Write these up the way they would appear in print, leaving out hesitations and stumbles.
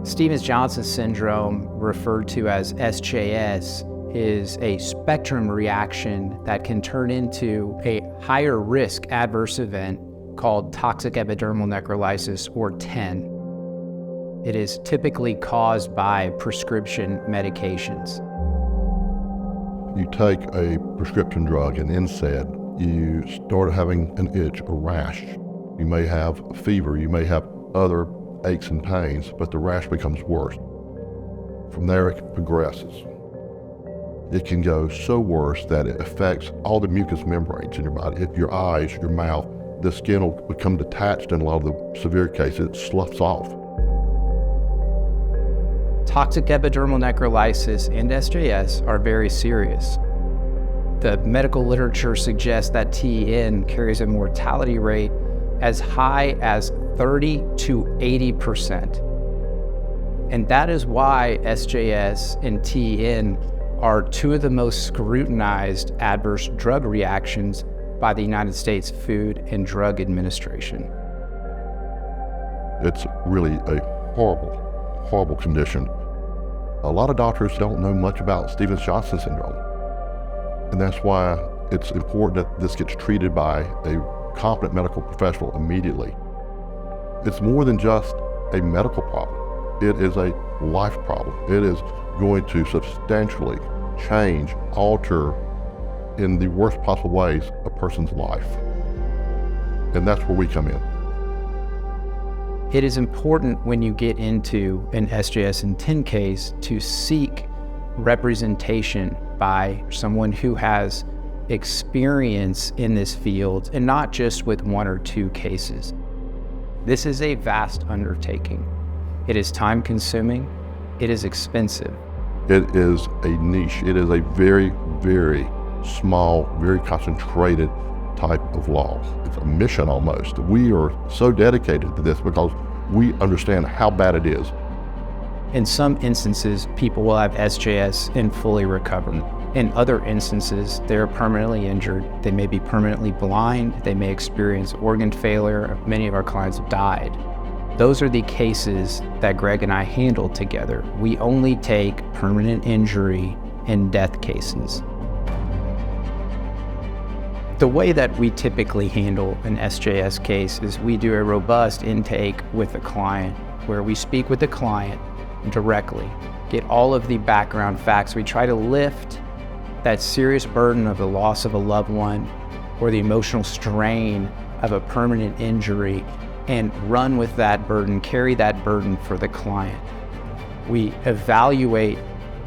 Stevens-Johnson syndrome, referred to as SJS, is a spectrum reaction that can turn into a higher risk adverse event called toxic epidermal necrolysis, or TEN. It is typically caused by prescription medications. You take a prescription drug, an NSAID, you start having an itch, a rash. You may have a fever, you may have other aches and pains, but the rash becomes worse. From there, it progresses. It can go so worse that it affects all the mucous membranes in your body. Your eyes, your mouth, the skin will become detached in a lot of the severe cases. It sloughs off. Toxic epidermal necrolysis and SJS are very serious. The medical literature suggests that TEN carries a mortality rate as high as 30 to 80%. And that is why SJS and TEN are two of the most scrutinized adverse drug reactions by the United States Food and Drug Administration. It's really a horrible, horrible condition. A lot of doctors don't know much about Stevens-Johnson syndrome. And that's why it's important that this gets treated by a competent medical professional immediately. It's more than just a medical problem. It is a life problem. It is going to substantially change, alter, in the worst possible ways, a person's life. And that's where we come in. It is important when you get into an SJS and TEN case to seek representation by someone who has experience in this field and not just with one or two cases. This is a vast undertaking. It is time consuming, it is expensive. It is a niche. It is a very, very small, very concentrated type of law. It's a mission almost. We are so dedicated to this because we understand how bad it is. In some instances, people will have SJS and fully recover. In other instances, they're permanently injured. They may be permanently blind. They may experience organ failure. Many of our clients have died. Those are the cases that Greg and I handle together. We only take permanent injury and death cases. The way that we typically handle an SJS case is we do a robust intake with the client where we speak with the client directly, get all of the background facts. We try to lift that serious burden of the loss of a loved one or the emotional strain of a permanent injury and run with that burden, carry that burden for the client. We evaluate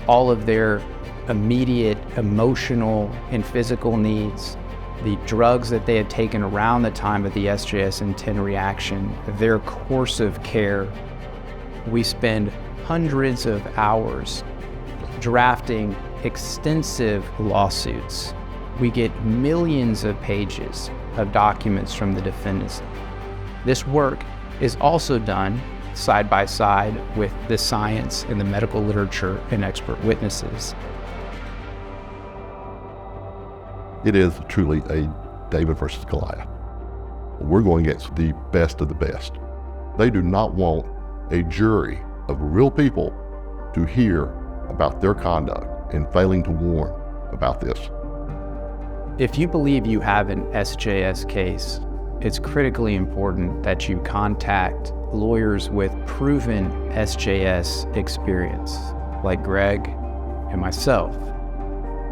all of their immediate emotional and physical needs, the drugs that they had taken around the time of the SJS and TEN reaction, their course of care. We spend hundreds of hours drafting extensive lawsuits. We get millions of pages of documents from the defendants. This work is also done side by side with the science and the medical literature and expert witnesses. It is truly a David versus Goliath. We're going against the best of the best. They do not want a jury of real people to hear about their conduct and failing to warn about this. If you believe you have an SJS case, it's critically important that you contact lawyers with proven SJS experience, like Greg and myself.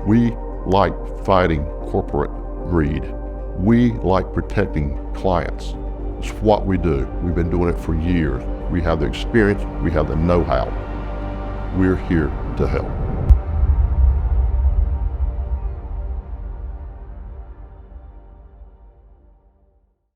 We like fighting corporate greed. We like protecting clients. It's what we do. We've been doing it for years. We have the experience, we have the know-how. We're here to help.